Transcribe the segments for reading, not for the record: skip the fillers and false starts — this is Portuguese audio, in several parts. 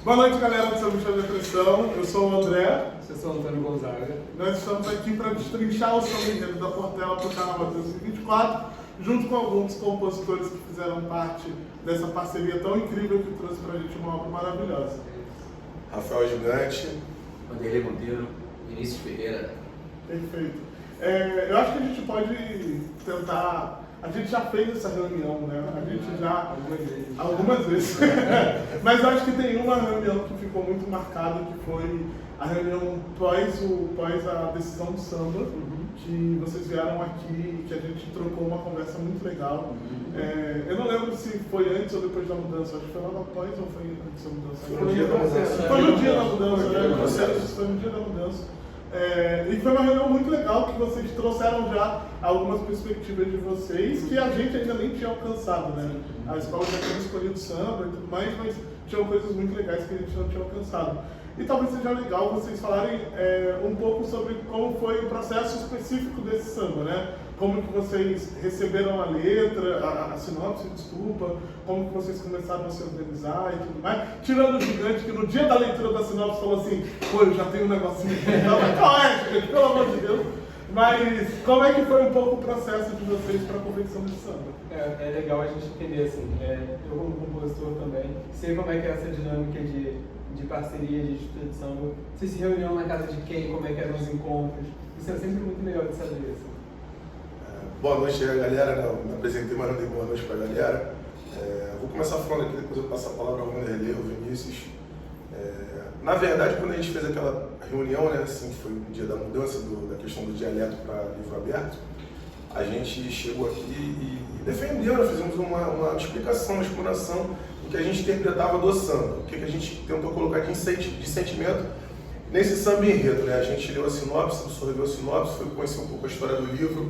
Boa noite, galera do São Michel de Depressão. Eu sou o André. Eu sou o Antônio Gonzaga. Nós estamos aqui para destrinchar o samba enredo da Portela para o Carnaval 2024, junto com alguns compositores que fizeram parte dessa parceria tão incrível que trouxe para a gente uma obra maravilhosa. Rafael Gigante. Vanderlei Monteiro. Vinícius Ferreira. Perfeito. Eu acho que a gente pode tentar. A gente já fez essa reunião, né? A gente já. Algumas vezes. Mas eu acho que tem uma reunião que ficou muito marcada, que foi a reunião pós a decisão do samba, que vocês vieram aqui e que a gente trocou uma conversa muito legal. Eu não lembro se foi antes ou depois da mudança, acho que foi logo após ou foi antes da mudança. Foi no dia da mudança. Foi no dia da mudança, né? Foi no dia da mudança. E foi uma reunião muito legal que vocês trouxeram já algumas perspectivas de vocês que a gente ainda nem tinha alcançado, né? A escola já tinha escolhido samba e tudo mais, mas tinham coisas muito legais que a gente não tinha alcançado. E talvez seja legal vocês falarem um pouco sobre como foi o processo específico desse samba, né? Como que vocês receberam a letra, a sinopse, desculpa, como que vocês começaram a se organizar e tudo mais. Tirando o Gigante, que no dia da leitura da sinopse falou assim, pô, eu já tenho um negocinho aqui, mas qual é, Gigante? Pelo amor de Deus. Mas como é que foi um pouco o processo de vocês para a confecção desse samba? É legal a gente entender, assim, eu como compositor também, sei como é que é essa dinâmica de parceria, de instituição. Vocês se reuniam na casa de quem, como é que eram os encontros, isso é sempre muito legal de saber, assim. Boa noite, galera. Não me apresentei, mas não dei boa noite para a galera. Vou começar falando aqui, depois eu passo a palavra ao Vanderlei, ao Vinícius. Na verdade, quando a gente fez aquela reunião, né, assim, que foi o dia da mudança da questão do dialeto para livro aberto, a gente chegou aqui e defendeu, né, fizemos uma explicação, uma explanação do que a gente interpretava do samba, o que a gente tentou colocar de sentimento nesse samba enredo, né? A gente leu a sinopse, absorveu a sinopse, foi conhecer um pouco a história do livro,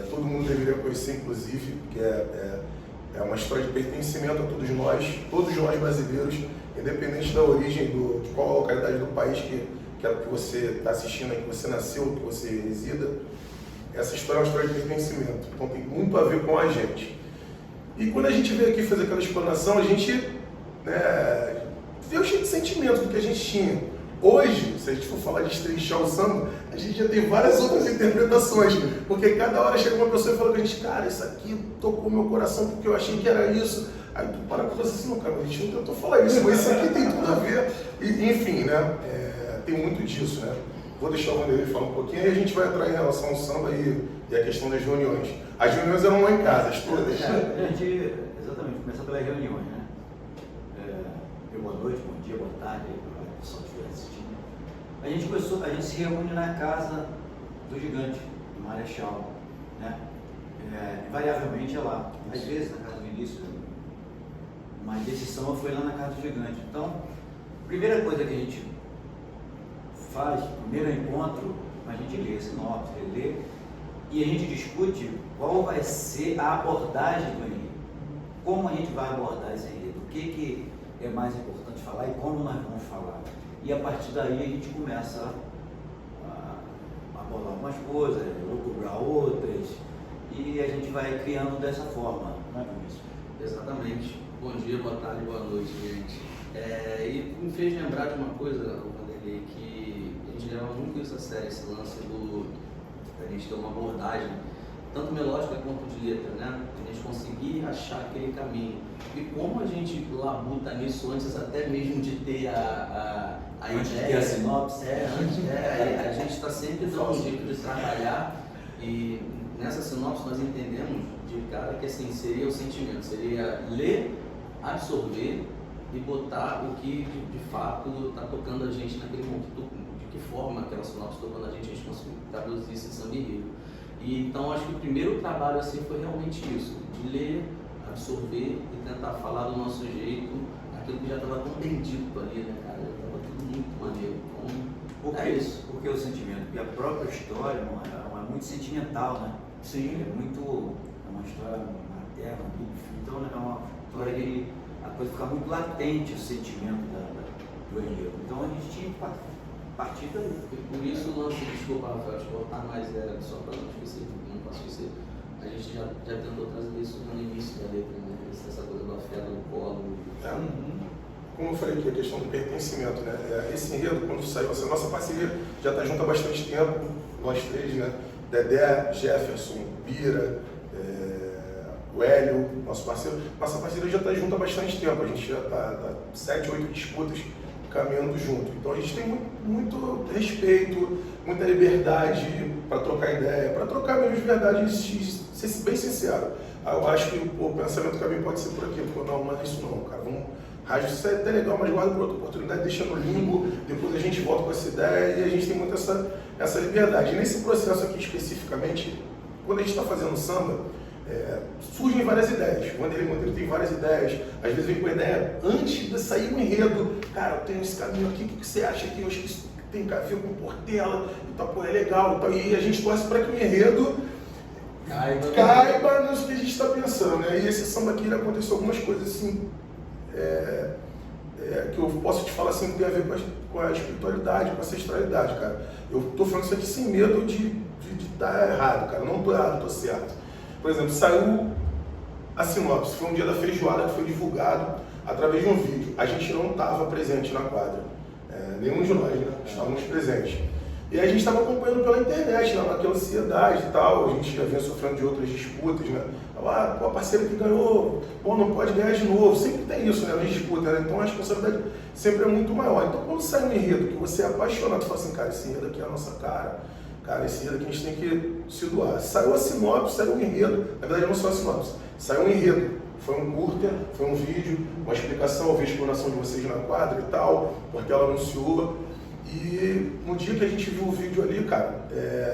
todo mundo deveria conhecer, inclusive, porque é uma história de pertencimento a todos nós brasileiros, independente da origem, de qual a localidade do país que você está assistindo, que você nasceu, que você resida. Essa história é uma história de pertencimento, então tem muito a ver com a gente. E quando a gente veio aqui fazer aquela explanação, a gente veio cheio de sentimento do que a gente tinha. Hoje, se a gente for falar de destrinchar o samba, a gente já tem várias outras interpretações, porque cada hora chega uma pessoa e fala pra gente, cara, isso aqui tocou meu coração porque eu achei que era isso. Aí tu para pra você assim, não, cara, a gente não tentou falar isso, mas isso aqui tem tudo a ver. E, enfim, né, tem muito disso, né. Vou deixar o Vanderlei falar um pouquinho, aí a gente vai entrar em relação ao samba e a questão das reuniões. As reuniões eram lá em casa, todas. A gente, exatamente, começa pelas reuniões, né? Boa noite, bom dia, boa tarde, para o pessoal que estiver assistindo. A gente se reúne na casa do Gigante, do Marechal, né? Variavelmente é lá, às vezes na casa do Vinícius, mas a decisão foi lá na casa do Gigante. Então, a primeira coisa que a gente faz, primeiro encontro, a gente lê a sinopse, lê, e a gente discute qual vai ser a abordagem do enredo, como a gente vai abordar esse enredo, o que é mais importante falar e como nós vamos falar. E a partir daí a gente começa a abordar algumas coisas, lucubrar outras, e a gente vai criando dessa forma, não é, Vinícius? Exatamente. Bom dia, boa tarde, boa noite, gente. E me fez lembrar de uma coisa, Vanderlei, que a gente leva muito isso a sério, esse lance da gente ter uma abordagem, tanto melódica quanto de letra, né? A gente conseguir achar aquele caminho. E como a gente labuta nisso antes até mesmo de ter a ideia, a sinopse, a gente está sempre dando um jeito de trabalhar, e nessa sinopse nós entendemos de cara que assim, seria o sentimento, seria ler, absorver e botar o que de fato está tocando a gente naquele momento, de que forma aquela sinopse tocando a gente conseguiu traduzir esse samba enredo. E então acho que o primeiro trabalho assim foi realmente isso, de ler, absorver e tentar falar do nosso jeito, aquilo que já estava tão bem dito ali, né, cara? Já estava tudo muito maneiro. Então, é isso. Porque o sentimento, porque a própria história é muito sentimental, né? Sim. É uma história materna, então é uma história que a coisa fica muito latente, o sentimento do enredo. Então a gente tinha que partir daí. E por isso o lance, desculpa, Rafael, deixa eu voltar mais, só para não esquecer, não posso esquecer. A gente já tentou trazer isso no início da letra, né? Essa coisa do afeto, do colo. como eu falei aqui, a questão do pertencimento, né? Esse enredo, quando saiu, a nossa parceria já está junto há bastante tempo, nós três, né? Dedé, Jefferson, Bira, o Hélio, nosso parceiro. Nossa parceria já está junto há bastante tempo, a gente já está 7, 8 disputas caminhando junto. Então a gente tem muito respeito, muita liberdade para trocar ideia, para trocar mesmo de verdade, ser bem sincero. Eu acho que o pensamento que a mim pode ser por aqui, porque não é isso não, cara. Rádio, isso é até legal, mas guarda por outra oportunidade, deixa no limbo, depois a gente volta com essa ideia e a gente tem muito essa liberdade. E nesse processo aqui especificamente, quando a gente está fazendo samba, surgem várias ideias. O Wanderlei tem várias ideias, às vezes vem com a ideia antes de sair o enredo. Cara, eu tenho esse caminho aqui, o que você acha aqui? Eu acho que isso tem a ver com Portela, e tal, pô, é legal e tal. E a gente torce para que o enredo caiba nisso que a gente está pensando, né? E esse samba aqui, ele aconteceu algumas coisas assim, que eu posso te falar assim, que tem a ver com a espiritualidade, com a ancestralidade, cara. Eu tô falando isso aqui sem medo de estar errado, cara. Eu não tô errado, tô certo. Por exemplo, saiu a sinopse, foi um dia da feijoada que foi divulgado através de um vídeo. A gente não estava presente na quadra, nenhum de nós, né? Estávamos presentes. E a gente estava acompanhando pela internet, né? Naquela ansiedade e tal, a gente já vinha sofrendo de outras disputas, né? A parceira que ganhou, pô, não pode ganhar de novo. Sempre tem isso, né? Nas disputas, né? Então a responsabilidade sempre é muito maior. Então quando sai um enredo que você é apaixonado, você fala assim, cara, esse enredo aqui é a nossa cara, esse enredo aqui a gente tem que se doar. Saiu a sinopse, saiu um enredo, na verdade não só a sinopse, saiu um enredo. Foi um curta, foi um vídeo, uma explicação, eu vi a explanação de vocês na quadra e tal, porque ela anunciou. E no dia que a gente viu o vídeo ali, cara,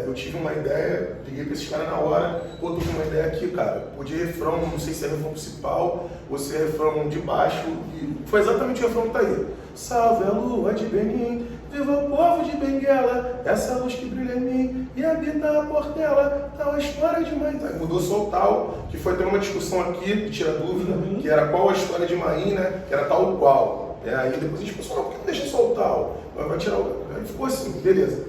eu tive uma ideia, liguei pra esses caras na hora, pô, tô com uma ideia aqui, cara, podia refrão, não sei se é refrão principal ou se é refrão de baixo, e foi exatamente o refrão que tá aí. Salve a lua de Benin, viva o povo de Benguela, essa luz que brilha em mim e habita a Portela, tal a história de mãe. Mudou só o tal, que foi ter uma discussão aqui, que tira dúvida, que era qual a história de mãe, né, que era tal qual. Aí depois a gente pensou, por que não deixa só o tal? Vai tirar o... Aí ficou assim, beleza.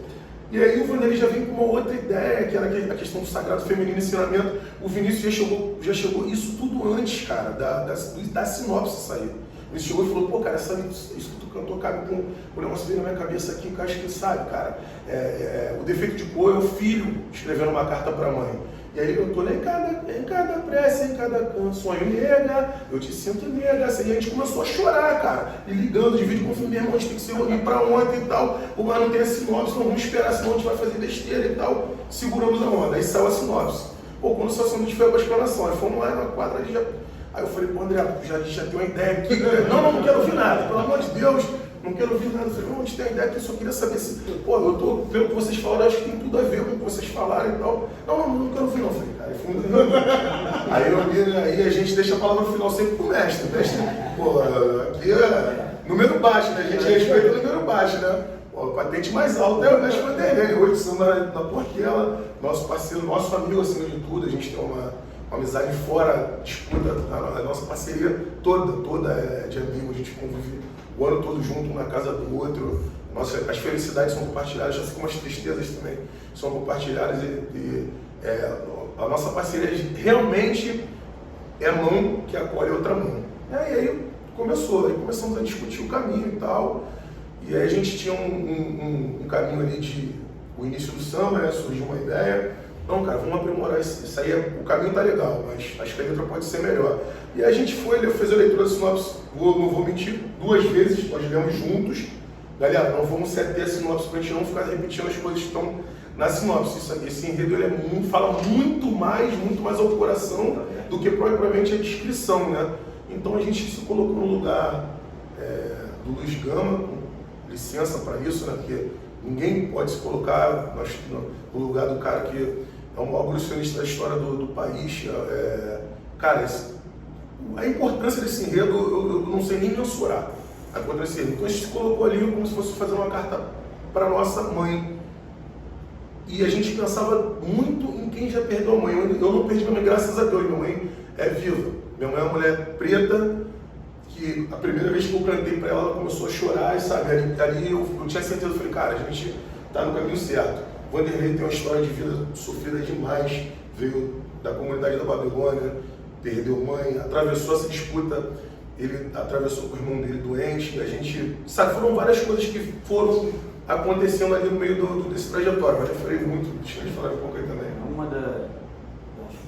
E aí o Wanderlei já vem com uma outra ideia, que era a questão do sagrado feminino e ensinamento. O Vinícius já chegou isso tudo antes, cara, da sinopse sair. O Vinícius chegou e falou, pô, cara, isso que tu cantou cabe com o negócio veio na minha cabeça aqui, que eu acho que sabe, cara. O defeito de cor é o filho escrevendo uma carta pra mãe. E aí eu tô em cada prece, em cada sonho, nega, eu te sinto nega, assim, e a gente começou a chorar, cara, e ligando de vídeo com o filho, meu irmão, a gente tem que se reunir pra ontem e tal, o mar não tem a sinopse, não vamos esperar, senão a gente vai fazer besteira e tal, seguramos a onda, aí saiu a sinopse. Pô, quando saiu a sinopse, a gente foi pra explanação, aí fomos lá na quadra, aí eu falei, pô, André, já tem uma ideia aqui, não quero ouvir nada, pelo amor de Deus, não quero ouvir nada. Eu falei, não, a gente tem uma ideia aqui, eu só queria saber se, pô, eu tô vendo o que vocês falaram, acho que tem tudo a ver com o que vocês falaram e tal. Não quero ouvir não. Eu falei, cara, aí a gente deixa a palavra final sempre pro mestre. O mestre, pô, aqui é número baixo, né? A gente respeita o número baixo, né? Pô, patente mais alta é o mestre Wanderlei, hoje samba da Portela, nosso parceiro, nosso amigo acima de tudo, a gente tem uma amizade fora, disputa, a nossa parceria toda é de amigo, a gente convive o ano todo junto, um na casa do outro. As felicidades são compartilhadas, assim como as tristezas também são compartilhadas. A nossa parceria realmente é mão que acolhe a outra mão. E aí começamos a discutir o caminho e tal. E aí a gente tinha um caminho ali o início do samba, né? Surgiu uma ideia. Não, cara, vamos aprimorar isso aí. O caminho tá legal, mas acho que a letra pode ser melhor. E aí a gente fez a leitura da sinopse, não vou mentir, 2 vezes, nós lemos juntos. Galera, não vamos ter a sinopse pra gente não ficar repetindo as coisas que estão na sinopse. Esse enredo ele fala muito mais ao coração do que propriamente a descrição, né? Então a gente se colocou no lugar do Luiz Gama, com licença para isso, né? Porque ninguém pode se colocar no lugar do cara que é um abolicionista da história do país. Cara, a importância desse enredo eu não sei nem mensurar. A importância desse enredo. Então a gente se colocou ali como se fosse fazer uma carta para nossa mãe. E a gente pensava muito em quem já perdeu a mãe. Eu não perdi minha mãe, graças a Deus. Minha mãe é viva. Minha mãe é uma mulher preta, que a primeira vez que eu cantei para ela, ela começou a chorar, e sabe, ali eu tinha certeza, eu falei, cara, a gente tá no caminho certo. O Wanderlei tem uma história de vida sofrida demais, veio da comunidade da Babilônia, perdeu mãe, atravessou essa disputa ele atravessou com o irmão dele doente, a gente, sabe, foram várias coisas que foram acontecendo ali no meio desse trajetório, mas eu falei muito, deixa eu falar um pouco aí também. Uma das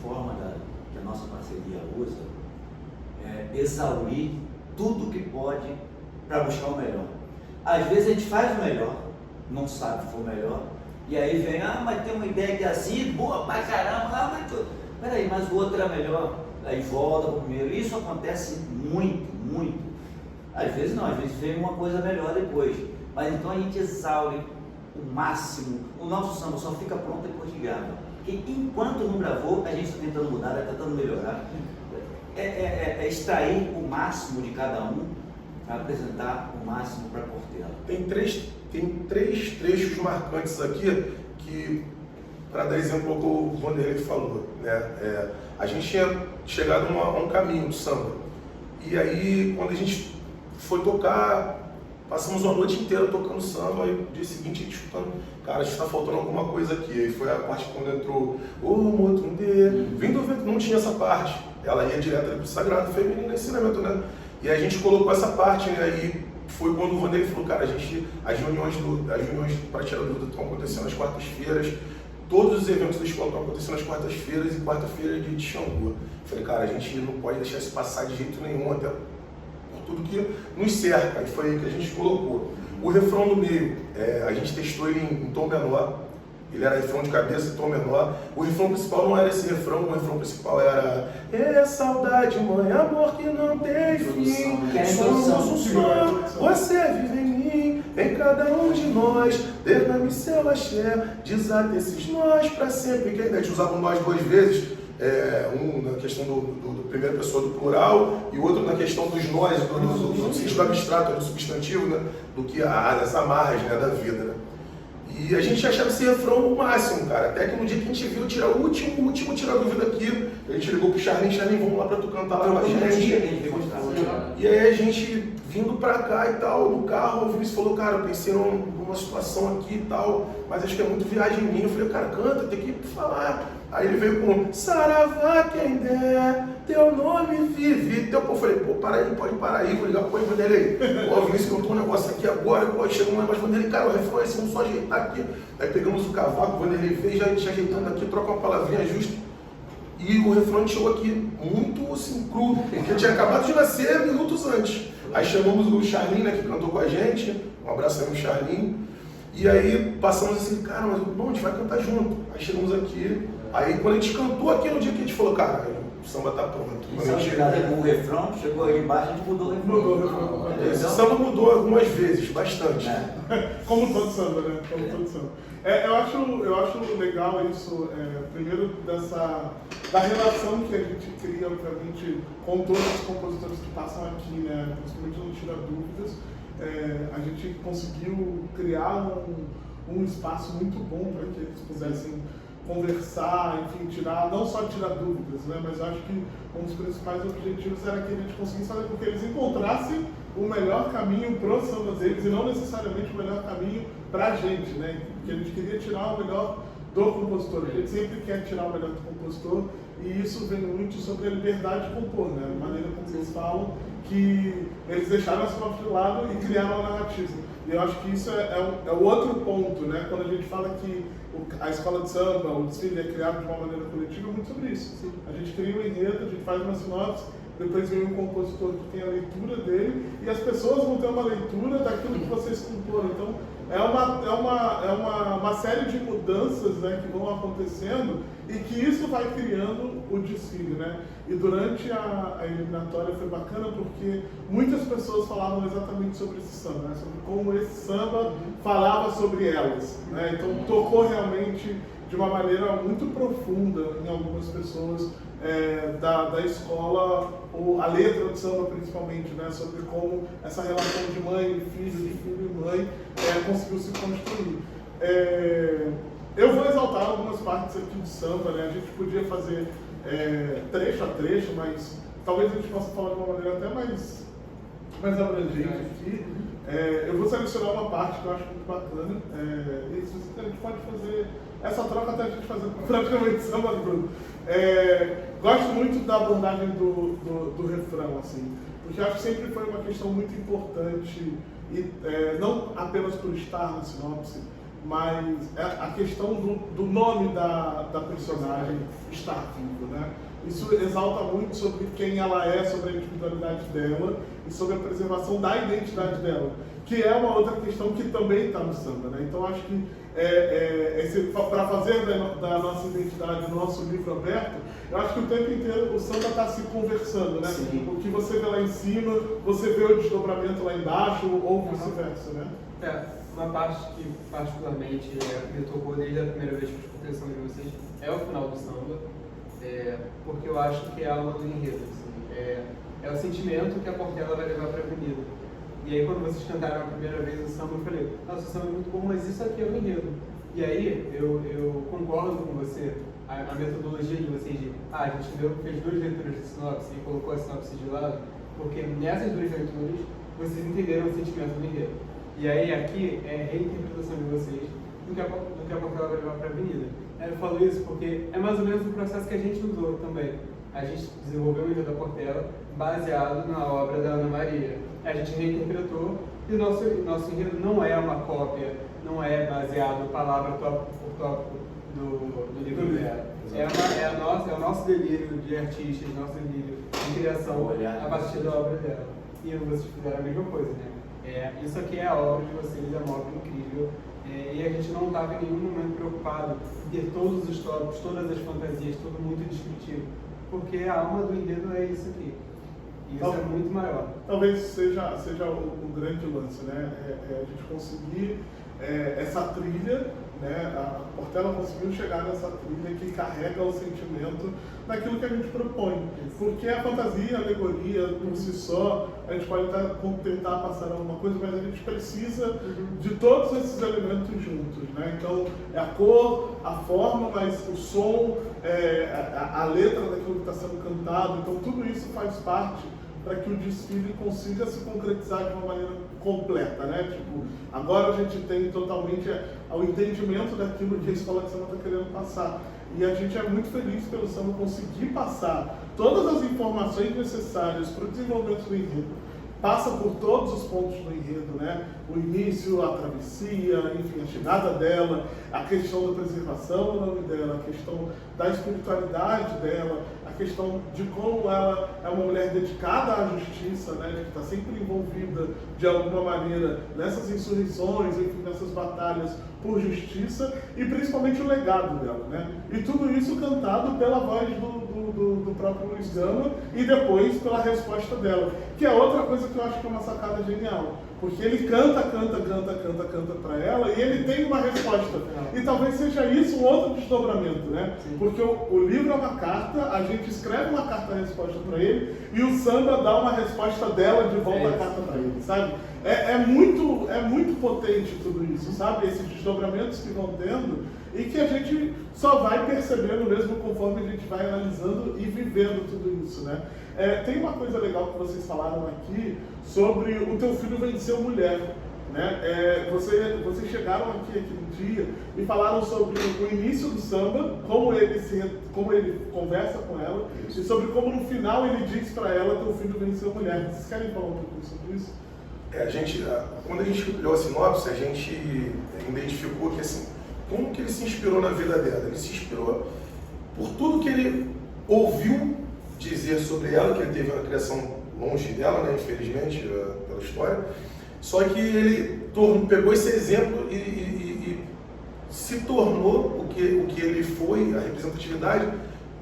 formas que a nossa parceria usa é exaurir tudo que pode para buscar o melhor. Às vezes a gente faz o melhor, não sabe se for o melhor, e aí vem, mas tem uma ideia que é assim, boa pra caramba, peraí, mas o outro era melhor, aí volta pro primeiro. Isso acontece muito, muito. Às vezes não, às vezes vem uma coisa melhor depois, mas então a gente exaure o máximo. O nosso samba só fica pronto depois de grava, porque enquanto não gravou, a gente está tentando mudar, está tentando melhorar, é extrair o máximo de cada um, apresentar o máximo para a Portela. Tem três trechos marcantes aqui que, para dar exemplo ao que o Vanderlei falou, né? A gente tinha chegado a um caminho do samba, e aí quando a gente foi tocar, passamos uma noite inteira tocando samba, e no dia seguinte a gente escutando, cara, está faltando alguma coisa aqui. E foi a parte quando entrou o Motunde, vindo do vento, não tinha essa parte, ela ia direto para o Sagrado Feminino Ensinamento, né? E a gente colocou essa parte, né? Aí foi quando o Vanderlei falou, cara, as reuniões para tirar dúvida estão acontecendo às quartas-feiras, todos os eventos da escola estão acontecendo às quartas-feiras, e quarta-feira é dia de Xangô. Falei, cara, a gente não pode deixar isso passar de jeito nenhum, até por tudo que nos cerca, e foi aí que a gente colocou. O refrão do meio, a gente testou ele em tom menor, ele era refrão de cabeça em tom menor. O refrão principal não era esse refrão, o refrão principal era saudade, mãe, amor que não tem fim, somos um só, você vive em mim, em cada um de nós, derrame seu axé, desata esses nós pra sempre. Que a gente usava nós duas vezes, um na questão do primeira pessoa do plural e o outro na questão dos nós, do sentido abstrato, do substantivo, né? Do que as amarras, né, da vida, né? E a gente achava esse refrão o máximo, cara. Até que no dia que a gente viu tirar o último tirar dúvida aqui, a gente ligou pro Charlin, vamos lá pra tu cantar lá com a gente. E aí a gente vindo pra cá e tal, no carro, o Vinícius falou, cara, eu pensei numa situação aqui e tal, mas acho que é muito viagem minha. Eu falei, cara, canta, tem que falar. Aí ele veio com Saravá quem der, teu nome vive, teu... Eu falei, pô, para aí, pode parar aí, vou ligar pro Vanderlei. Pô, o Vinícius cantou um negócio aqui agora, pô, chegou um negócio, Vanderlei, cara, o refrão é assim, vamos só ajeitar aqui. Aí pegamos o cavaco, o Vanderlei fez, já a gente ajeitando aqui, troca uma palavrinha justa. E o refrão chegou aqui muito assim, cru, porque tinha acabado de nascer minutos antes. Aí chamamos o Charlin, né, que cantou com a gente, um abraço aí no Charlin. E aí passamos assim, cara, mas bom, a gente vai cantar junto. Aí chegamos aqui, aí quando a gente cantou aqui no dia que a gente falou, cara, o samba tá pronto. Quando a gente chegou o refrão, chegou aí embaixo, a gente mudou o refrão. Mudou o refrão. Esse samba mudou algumas vezes, bastante. Como todo samba, né? Como todo samba. Eu acho legal isso, primeiro da relação que a gente cria, obviamente, com todos os compositores que passam aqui, né? Principalmente no Tira Dúvidas. A gente conseguiu criar um espaço muito bom para que eles pudessem conversar, enfim, não só tirar dúvidas, né? Mas eu acho que um dos principais objetivos era que a gente conseguisse fazer com que eles encontrassem o melhor caminho para os sambas deles e não necessariamente o melhor caminho para a gente, né? Porque a gente queria tirar o melhor do compositor, a gente sempre quer tirar o melhor do compositor, e isso vem muito sobre a liberdade de compor, né? A maneira como eles falam que eles deixaram as próprias de lado e criaram a narrativa. E eu acho que isso é o outro ponto, né? Quando a gente fala que a escola de samba, o desfile é criado de uma maneira coletiva, é muito sobre isso. Sim. A gente cria um enredo, a gente faz uma sinopse, depois vem um compositor que tem a leitura dele, e as pessoas vão ter uma leitura daquilo que vocês comporam. Então, é uma série de mudanças, né, que vão acontecendo e que isso vai criando o desfile, né? E durante a eliminatória foi bacana porque muitas pessoas falavam exatamente sobre esse samba, né? Sobre como esse samba falava sobre elas, né? Então tocou realmente de uma maneira muito profunda em algumas pessoas da escola, a letra do samba principalmente, né? Sobre como essa relação de mãe e filho, de filho e mãe conseguiu se construir. Eu vou exaltar algumas partes aqui do samba, né? A gente podia fazer trecho a trecho, mas talvez a gente possa falar de uma maneira até mais abrangente aqui. Eu vou selecionar uma parte que eu acho muito bacana, e a gente pode fazer essa troca até a gente fazer praticamente samba tudo. Gosto muito da abordagem do refrão, assim. porque eu acho que sempre foi uma questão muito importante, e, não apenas por estar na sinopse, mas a questão do nome da personagem estar vivo, né? Isso exalta muito sobre quem ela é, sobre a individualidade dela e sobre a preservação da identidade dela, que é uma outra questão que também está no samba, né? Então acho que para fazer da nossa identidade o nosso livro aberto, eu acho que o tempo inteiro o samba está se conversando, né? Sim. O que você vê lá em cima, você vê o desdobramento lá embaixo, ou vice-versa, né? Uma parte que particularmente me tocou desde a primeira vez que eu escutei o samba de vocês é o final do samba, porque eu acho que é a alma do enredo, assim, é o sentimento que a Portela vai levar para a avenida. E aí quando vocês cantaram a primeira vez o samba, eu falei, nossa, o samba é muito bom, mas isso aqui é o enredo. E aí eu concordo com você, a metodologia de vocês de, a gente fez 2 leituras de sinopse e colocou a sinopse de lado, porque nessas 2 leituras vocês entenderam o sentimento do enredo. E aí aqui é a reinterpretação de vocês do que a Portela vai levar para a avenida. Eu falo isso porque é mais ou menos o processo que a gente usou também. A gente desenvolveu o enredo da Portela baseado na obra da Ana Maria. A gente reinterpretou e o nosso enredo não é uma cópia, não é baseado palavra tópico por tópico do livro dela. É o nosso delírio de artistas, nosso delírio de criação a partir da obra dela. E vocês fizeram a mesma coisa, né? Isso aqui é a obra de vocês, é uma obra incrível. E a gente não estava em nenhum momento preocupado em ter todos os tópicos, todas as fantasias, tudo muito descritivo. Porque a alma do enredo é isso aqui. E isso é muito maior. Talvez seja o grande lance, né? A gente conseguir essa trilha, né? A Portela conseguiu chegar nessa trilha que carrega o sentimento daquilo que a gente propõe. Porque a fantasia, a alegoria, por si só, a gente pode tentar passar alguma coisa, mas a gente precisa de todos esses elementos juntos, né? Então, é a cor, a forma, mas o som, a letra daquilo que está sendo cantado, então tudo isso faz parte para que o desfile consiga se concretizar de uma maneira completa, né? Tipo, agora a gente tem totalmente o entendimento daquilo que a escola de samba está querendo passar. E a gente é muito feliz pelo samba conseguir passar todas as informações necessárias para o desenvolvimento do enredo. Passa por todos os pontos do enredo, né? O início, a travessia, enfim, a chegada dela, a questão da preservação do nome dela, a questão da espiritualidade dela, a questão de como ela é uma mulher dedicada à justiça, né? Que está sempre envolvida de alguma maneira nessas insurreições, enfim, nessas batalhas por justiça, e principalmente o legado dela, né? E tudo isso cantado pela voz do próprio Luiz Gama e depois pela resposta dela, que é outra coisa que eu acho que é uma sacada genial, porque ele canta para ela e ele tem uma resposta. E talvez seja isso um outro desdobramento, né? Sim. Porque o livro é uma carta, a gente escreve uma carta-resposta para ele e o samba dá uma resposta dela de volta à carta para ele, sabe? É muito potente tudo isso, sabe? Esses desdobramentos que vão tendo e que a gente só vai percebendo mesmo conforme a gente vai analisando e vivendo tudo isso, né? Tem uma coisa legal que vocês falaram aqui sobre o teu filho venceu mulher, né? Vocês chegaram aqui aquele dia e falaram sobre o início do samba, como ele conversa com ela e sobre como no final ele diz para ela teu filho venceu mulher. Vocês querem falar um pouco sobre isso? Quando a gente leu a sinopse, a gente identificou que assim, como que ele se inspirou na vida dela? Ele se inspirou por tudo que ele ouviu dizer sobre ela, que ele teve uma criação longe dela, né, infelizmente, pela história. Só que ele pegou esse exemplo e se tornou o que ele foi, a representatividade,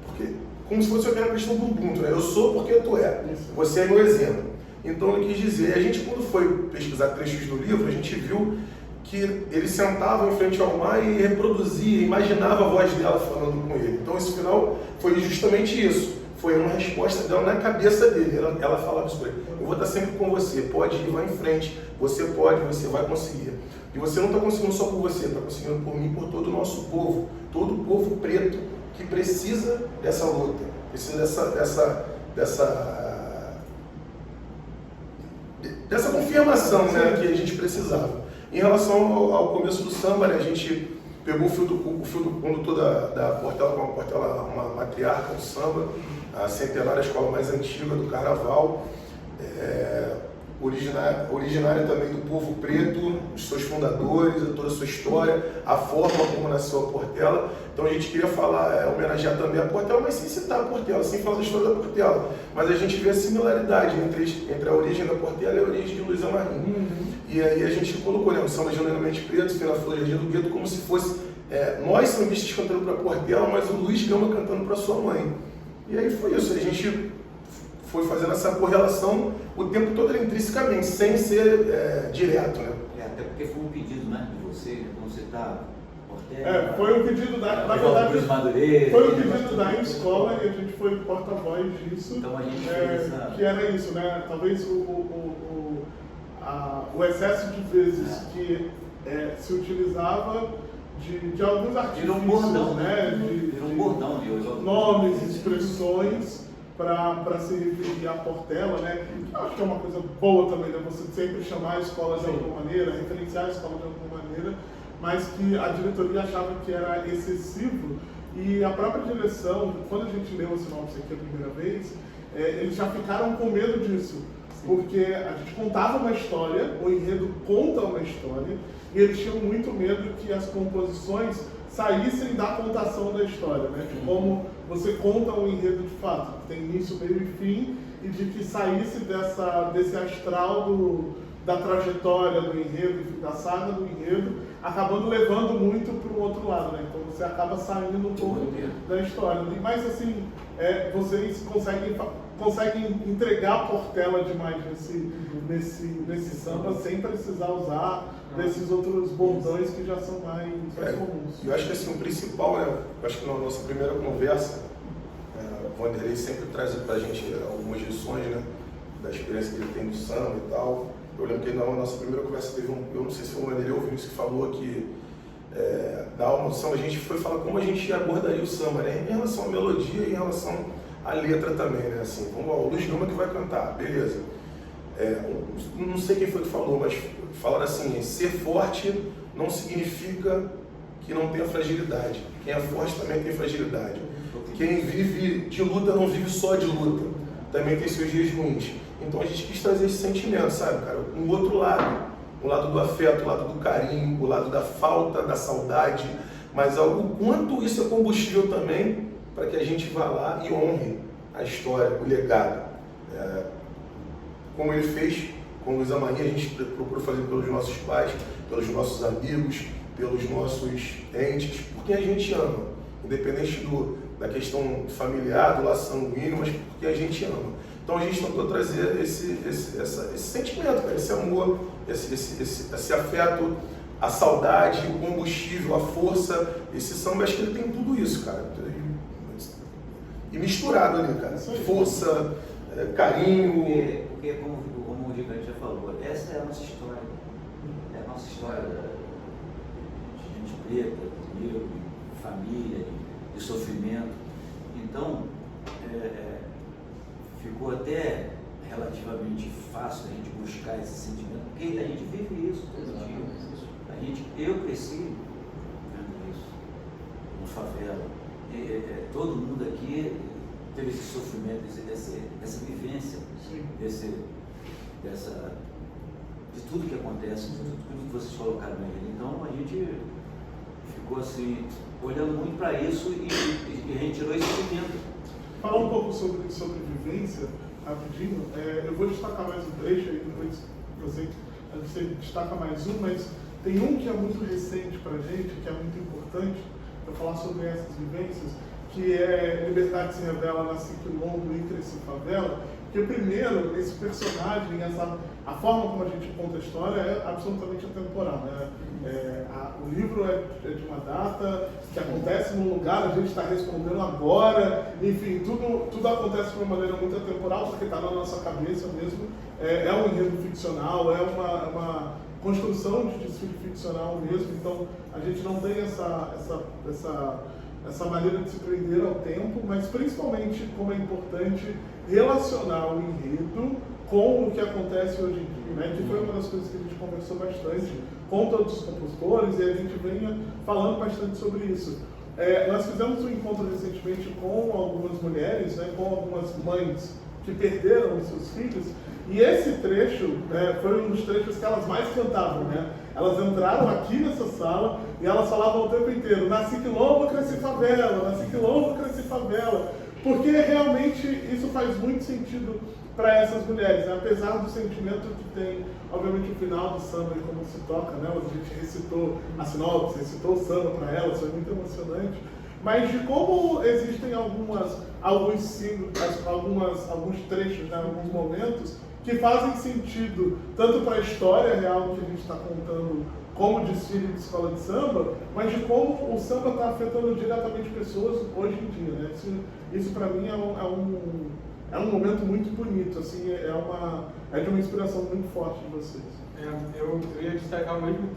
porque, como se fosse aquela questão do Ubuntu, né? Eu sou porque tu é, você é meu exemplo. Então ele quis dizer, a gente quando foi pesquisar trechos do livro, a gente viu que ele sentava em frente ao mar e reproduzia, imaginava a voz dela falando com ele. Então esse final foi justamente isso, foi uma resposta dela na cabeça dele. Ela falava isso para ele, eu vou estar sempre com você, pode ir, vai em frente, você pode, você vai conseguir. E você não está conseguindo só por você, está conseguindo por mim, por todo o nosso povo, todo o povo preto que precisa dessa luta, precisa dessa confirmação, né, que a gente precisava. Em relação ao começo do samba, né, a gente pegou o fio do condutor da Portela, uma Portela, uma matriarca do samba, a centenária escola mais antiga do Carnaval. originária também do povo preto, os seus fundadores, toda a sua história, a forma como nasceu a Portela. Então a gente queria falar, homenagear também a Portela, mas sem citar a Portela, sem falar da história da Portela. Mas a gente vê a similaridade entre a origem da Portela e a origem de Luiz Amarim. E aí a gente colocou, né, o samba genuinamente preto, Fina Floridinha do Gueto, como se fosse nós sambistas cantando para Portela, mas o Luiz Gama cantando para sua mãe. E aí foi isso, a gente foi fazendo essa correlação o tempo todo intrinsecamente, sem ser direto, né? Até porque foi um pedido, né, de você, né, quando você está Portela. Foi um pedido da, na verdade, foi um pedido da escola e a gente foi porta-voz disso. Então a gente fez que era isso, né? Talvez o excesso de vezes que se utilizava de alguns artifícios, virou um bordão, né? Virou um bordão de hoje. Nomes, expressões para se referir à Portela, né? Eu acho que é uma coisa boa também, né? Você sempre chamar a escola de alguma maneira, referenciar a escola de alguma maneira, mas que a diretoria achava que era excessivo e a própria direção, quando a gente leu a sinopse aqui a primeira vez, eles já ficaram com medo disso, porque a gente contava uma história, o enredo conta uma história, e eles tinham muito medo que as composições saíssem da contação da história, né? De como você conta um enredo de fato, que tem início, meio e fim, e de que saísse desse astral da trajetória do enredo, da saga do enredo, acabando levando muito para o outro lado, né? Então você acaba saindo um pouco da história. Mas assim, vocês conseguem entregar a Portela demais nesse samba sem precisar usar desses outros bordões que já são mais comuns. Eu acho que assim, o principal, né? Eu acho que na nossa primeira conversa, o Vanderlei sempre traz para a gente algumas lições, né? Da experiência que ele tem no samba e tal. Eu lembro que na nossa primeira conversa teve eu não sei se foi o Vanderlei ou o Vinícius que falou que da alma do samba a gente foi falar como a gente abordaria o samba, né? Em relação à melodia e em relação à letra também, né? Assim, vamos lá, o Luiz Gama que vai cantar, beleza. Não sei quem foi que falou, mas falaram assim, ser forte não significa que não tenha fragilidade. Quem é forte também tem fragilidade. Quem vive de luta não vive só de luta. Também tem seus dias ruins. Então a gente quis trazer esse sentimento, sabe, cara? Um outro lado. O lado do afeto, o lado do carinho, o lado da falta, da saudade. Mas o quanto isso é combustível também para que a gente vá lá e honre a história, o legado. Como ele fez com o Luiz Amarim, a gente procura fazer pelos nossos pais, pelos nossos amigos, pelos nossos entes, porque a gente ama, independente da questão familiar, do laço sanguíneo, mas porque a gente ama. Então a gente tentou trazer esse sentimento, cara, esse amor, esse afeto, a saudade, o combustível, a força. Esse samba, acho que ele tem tudo isso, cara. E misturado ali, cara. Força, carinho. Porque como o Gigante já falou, essa é a nossa história. É a nossa história de gente preta, de negro, de família, de sofrimento. Então, ficou até relativamente fácil a gente buscar esse sentimento, porque a gente vive isso todo dia. Eu cresci vendo isso, no favela. Todo mundo aqui teve esse sofrimento, essa vivência, de tudo que acontece, de tudo que vocês colocaram aí. Então a gente ficou assim, olhando muito para isso e a gente tirou esse sentimento. Falar um pouco sobre vivência, rapidinho. Eu vou destacar mais um trecho aí, depois você destaca mais um, mas tem um que é muito recente para a gente, que é muito importante para falar sobre essas vivências, que é Liberdade se Revela, Nasci Quilombo e Cresci Favela. Porque, primeiro, esse personagem, a forma como a gente conta a história é absolutamente atemporal, né? O livro é de uma data que acontece num lugar, a gente está respondendo agora, enfim, tudo acontece de uma maneira muito atemporal, porque está na nossa cabeça mesmo. É um enredo ficcional, é uma construção de desfile ficcional mesmo, então a gente não tem essa maneira de se prender ao tempo, mas principalmente como é importante relacionar o enredo com o que acontece hoje em dia, né? Que foi uma das coisas que a gente conversou bastante com todos os compositores e a gente venha falando bastante sobre isso. Nós fizemos um encontro recentemente com algumas mulheres, né, com algumas mães que perderam os seus filhos. E esse trecho foi um dos trechos que elas mais cantavam, né? Elas entraram aqui nessa sala e elas falavam o tempo inteiro: nasci quilombo, cresci favela, nasci quilombo, cresci favela. Porque realmente isso faz muito sentido para essas mulheres, né? Apesar do sentimento que tem, obviamente, o final do samba e como se toca, né? A gente recitou a sinopse, recitou o samba para elas, foi muito emocionante. Mas de como existem alguns símbolos, alguns trechos, né? Alguns momentos que fazem sentido tanto para a história real que a gente está contando como desfile de escola de samba, mas de como o samba está afetando diretamente pessoas hoje em dia, né? Isso para mim é um momento muito bonito, assim, é de uma inspiração muito forte de vocês. Eu ia destacar o mesmo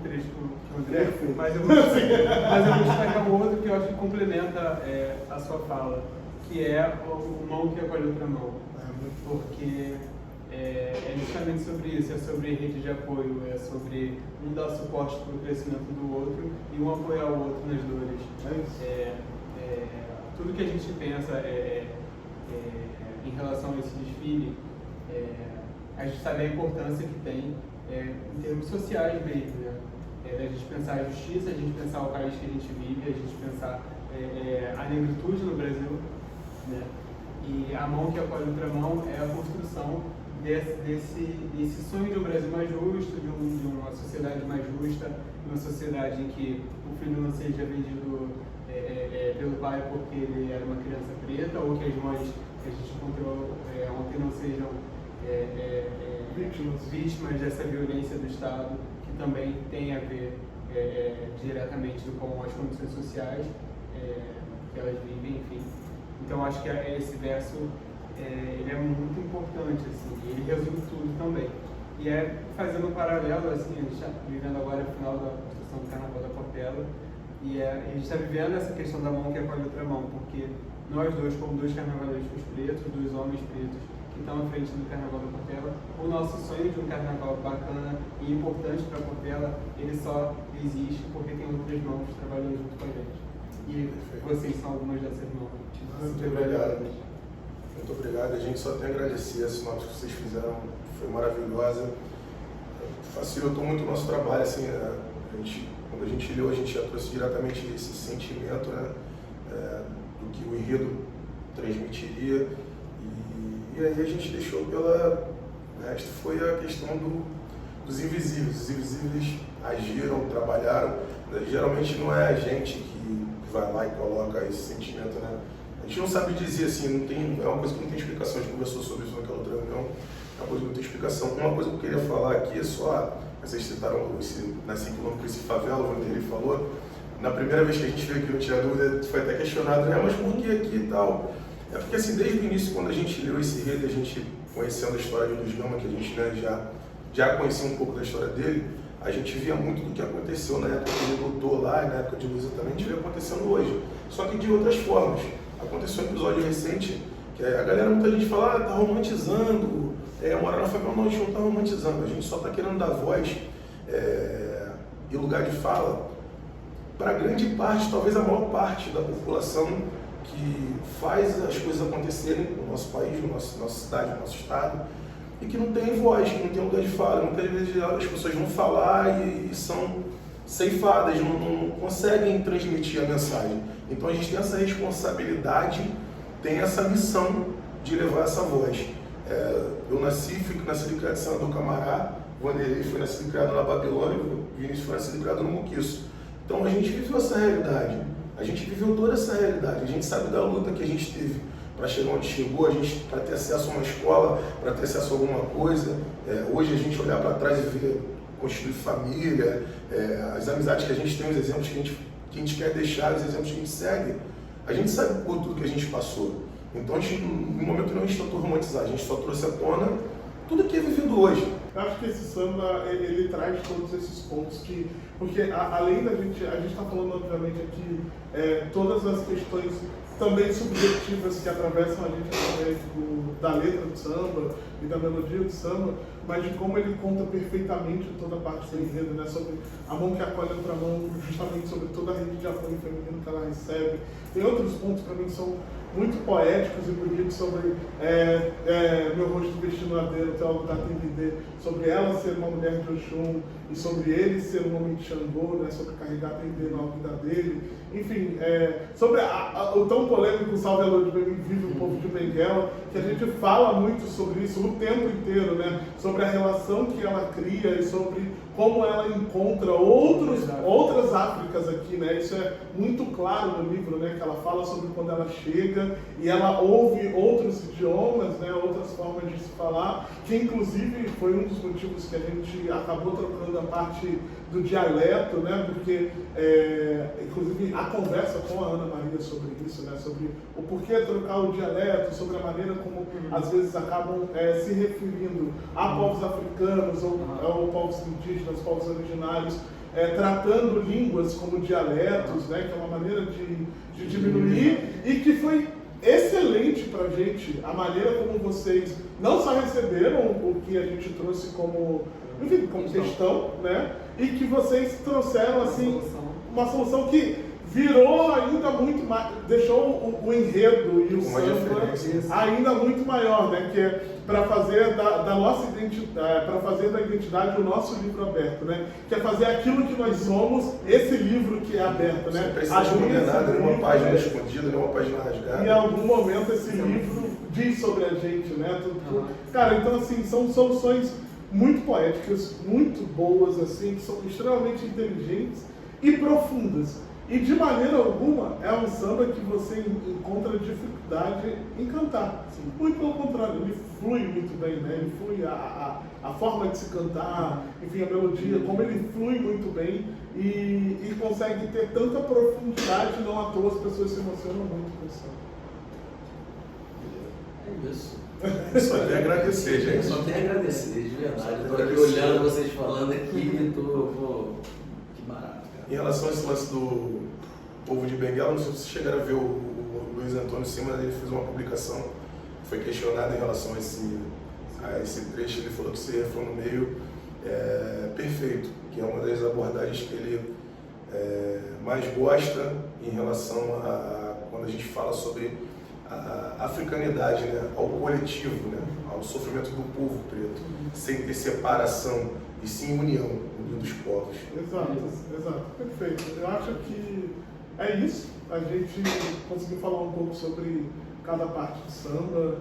trecho que o André, mas eu vou destacar um outro que eu acho que complementa a sua fala, que é o mão que acolhe outra mão. Porque é justamente sobre isso, é sobre rede de apoio, é sobre um dar suporte para o crescimento do outro e um apoiar o outro nas dores. Tudo que a gente pensa em relação a esse desfile, a gente sabe a importância que tem em termos sociais mesmo, né? A gente pensar a justiça, a gente pensar o país que a gente vive, a gente pensar a negritude no Brasil, né? E a mão que acolhe outra mão é a construção desse sonho de um Brasil mais justo, de uma sociedade mais justa, de uma sociedade em que o filho não seja vendido pelo pai porque ele era uma criança preta, ou que as mães que a gente encontrou ontem não sejam vítimas dessa violência do Estado, que também tem a ver diretamente com as condições sociais que elas vivem, enfim. Então acho que esse verso ele é muito importante, assim, e ele resume tudo também. E fazendo um paralelo, assim, a gente está vivendo agora o final da construção do Carnaval da Portela, e a gente está vivendo essa questão da mão que acolhe outra mão, porque nós dois, como dois carnavalescos pretos, dois homens pretos que estão à frente do Carnaval da Portela, o nosso sonho de um carnaval bacana e importante para a Portela, ele só existe porque tem outras mãos trabalhando junto com a gente. E vocês são algumas dessas mãos. Muito obrigado. Muito obrigado. A gente só tem a agradecer a sinopse que vocês fizeram, foi maravilhosa. Facilitou muito o nosso trabalho, assim, quando a gente leu, a gente já trouxe diretamente esse sentimento, né, do que o enredo transmitiria. E aí a gente deixou o resto foi a questão dos invisíveis. Os invisíveis agiram, trabalharam. Geralmente não é a gente que vai lá e coloca esse sentimento, né? A gente não sabe dizer assim, é uma coisa que não tem explicação. A gente conversou sobre isso naquela outra reunião, é uma coisa que não tem explicação. Uma coisa que eu queria falar aqui é só, vocês citaram esse Nasci Quilombo, Cresci Favela, o Vanderlei falou. Na primeira vez que a gente veio aqui, não tinha dúvida, foi até questionado, né? Mas por que aqui e tal? É porque assim, desde o início, quando a gente leu esse enredo, a gente conhecendo a história de Luiz Gama, que a gente, né, já conhecia um pouco da história dele, a gente via muito do que aconteceu na época que ele lutou lá, e na época de Luiza também, a gente vê acontecendo hoje. Só que de outras formas. Aconteceu um episódio recente, que a galera, muita gente fala, tá romantizando, morar na favela. Não, a gente não tá romantizando, a gente só tá querendo dar voz e lugar de fala para grande parte, talvez a maior parte da população que faz as coisas acontecerem no nosso país, na nossa cidade, no nosso estado, e que não tem voz, que não tem lugar de fala. Muitas vezes as pessoas vão falar e são ceifadas, não conseguem transmitir a mensagem. Então a gente tem essa responsabilidade, tem essa missão de levar essa voz. Eu nasci e criado em Senador Camará, o Vanderlei foi nascido e criado na Babilônia, o Vinícius foi nascido e criado no Muquiço. Então a gente viveu essa realidade, a gente viveu toda essa realidade, a gente sabe da luta que a gente teve para chegar onde chegou, para ter acesso a uma escola, para ter acesso a alguma coisa. Hoje a gente olhar para trás e ver construir família, as amizades que a gente tem, os exemplos que a gente quer deixar, os exemplos que a gente segue, a gente sabe por tudo que a gente passou. Então a gente, no momento não, a gente tentou romantizar, a gente só trouxe à tona tudo que é vivido hoje. Eu acho que esse samba, ele traz todos esses pontos porque além da gente, a gente está falando obviamente aqui todas as questões também subjetivas que atravessam a gente através da letra do samba e da melodia do samba, mas de como ele conta perfeitamente toda a parte do enredo, né? Sobre a mão que acolhe outra mão, justamente sobre toda a rede de apoio feminino que ela recebe. Tem outros pontos para mim que são muito poéticos e bonitos sobre meu rosto vestindo ladeira, tem algo da TND, sobre ela ser uma mulher de Oxum e sobre ele ser um homem de Xangô, né, sobre carregar TND na vida dele. Enfim, sobre o tão polêmico Salve a Lua de Bem Vive o Povo de Benguela, que a gente fala muito sobre isso o tempo inteiro, né, sobre a relação que ela cria e sobre como ela encontra outras Áfricas aqui, né? Isso é muito claro no livro, né? Que ela fala sobre quando ela chega e ela ouve outros idiomas, né? Outras formas de se falar, que inclusive foi um dos motivos que a gente acabou trocando a parte do dialeto, né? Porque, inclusive, a conversa com a Ana Maria sobre isso, né? Sobre o porquê trocar o dialeto, sobre a maneira como, às vezes, acabam se referindo a povos africanos ou povos indígenas, povos originários, tratando línguas como dialetos, né? Que é uma maneira de diminuir e que foi excelente para a gente a maneira como vocês não só receberam o que a gente trouxe como questão, né? E que vocês trouxeram assim uma solução que virou ainda muito mais, deixou o enredo e o samba ainda muito maior, né? Que é para fazer da nossa identidade, para fazer da identidade o nosso livro aberto, né? Que é fazer aquilo que nós somos, esse livro que é aberto, né? Não precisa esconder nada, nenhuma página escondida, nenhuma página rasgada. Em algum momento esse livro diz sobre a gente, né? Cara, então assim, são soluções muito poéticas, muito boas, assim, que são extremamente inteligentes e profundas. E de maneira alguma é um samba que você encontra dificuldade em cantar. Muito pelo contrário, ele flui muito bem, né? Ele flui a forma de se cantar, enfim, a melodia, como ele flui muito bem e consegue ter tanta profundidade, não à toa as pessoas se emocionam muito com o samba. É isso. Só tem a agradecer, gente. Só tem a agradecer, de verdade. Estou aqui olhando vocês falando aqui e que barato, cara. Em relação a esse lance do povo de Benguela, não sei se vocês chegaram a ver o Luiz Antônio Simas, ele fez uma publicação, foi questionado em relação a esse trecho, ele falou que esse refrão no meio é perfeito, que é uma das abordagens que ele mais gosta em relação a quando a gente fala sobre a africanidade, né, ao coletivo, né, ao sofrimento do povo preto, sem ter separação e sim união dos povos. Exato, perfeito. Eu acho que é isso. A gente conseguiu falar um pouco sobre cada parte do samba.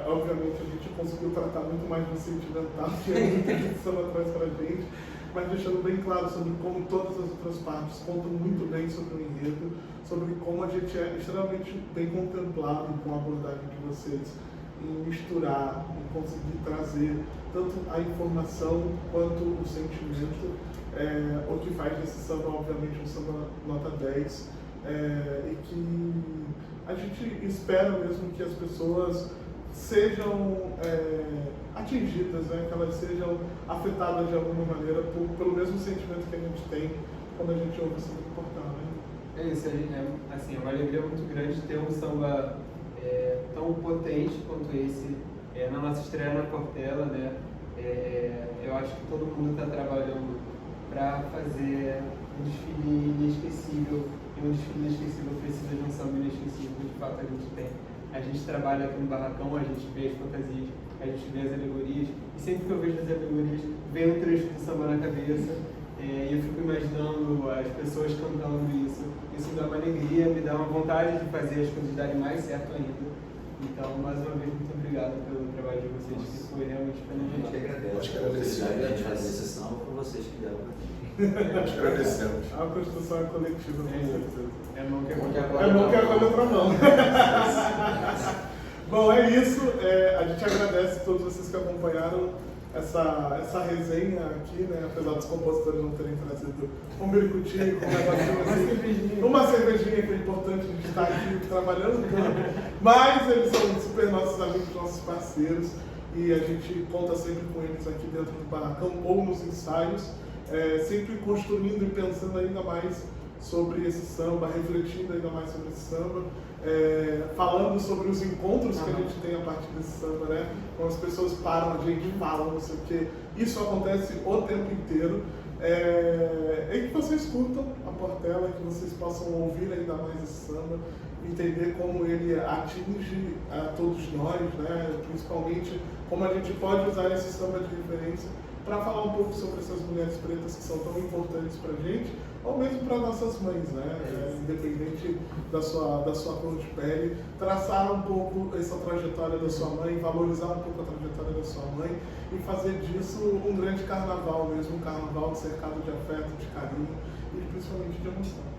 Obviamente a gente conseguiu tratar muito mais do sentimental, que é muito que o samba traz pra gente, mas deixando bem claro sobre como todas as outras partes contam muito bem sobre o enredo, sobre como a gente é extremamente bem contemplado com a abordagem de vocês em misturar, em conseguir trazer tanto a informação quanto o sentimento, o que faz desse samba, obviamente, um samba nota 10, e que a gente espera mesmo que as pessoas sejam atingidas, né? Que elas sejam afetadas de alguma maneira pelo mesmo sentimento que a gente tem quando a gente ouve o samba cortar, né? É isso, assim, é uma alegria muito grande ter um samba tão potente quanto esse na nossa estreia na Portela, né? Eu acho que todo mundo está trabalhando para fazer um desfile inesquecível, e um desfile inesquecível precisa de um samba inesquecível, de fato a gente trabalha aqui no Barracão, a gente vê as fantasias, a gente vê as alegorias, e sempre que eu vejo as alegorias, vem um trecho do samba na cabeça, e eu fico imaginando as pessoas cantando isso. Isso me dá uma alegria, me dá uma vontade de fazer as coisas darem mais certo ainda. Então, mais uma vez, muito obrigado pelo trabalho de vocês, que foi realmente fenomenal. A gente agradece. Acho que agradecemos. A gente faz sessão por vocês que deram. Nós agradecemos. A construção é coletiva, com certeza. É bom que acolhe outra mão. Bom, é isso. A gente agradece a todos vocês que acompanharam essa resenha aqui, né? Apesar dos compositores não terem trazido um biricuti, uma cervejinha que é importante a gente estar aqui trabalhando, mas eles são super nossos amigos, nossos parceiros, e a gente conta sempre com eles aqui dentro do Barracão ou nos ensaios, sempre construindo e pensando ainda mais sobre esse samba, refletindo ainda mais sobre esse samba, falando sobre os encontros que a gente tem a partir desse samba, né? Quando as pessoas param, a gente fala, não sei o quê. Isso acontece o tempo inteiro. E que vocês curtam a Portela, que vocês possam ouvir ainda mais esse samba, entender como ele atinge a todos nós, né? Principalmente como a gente pode usar esse samba de referência para falar um pouco sobre essas mulheres pretas que são tão importantes para a gente, ou mesmo para nossas mães, né? Independente da sua cor de pele, traçar um pouco essa trajetória da sua mãe, valorizar um pouco a trajetória da sua mãe e fazer disso um grande carnaval mesmo, um carnaval cercado de afeto, de carinho e principalmente de emoção.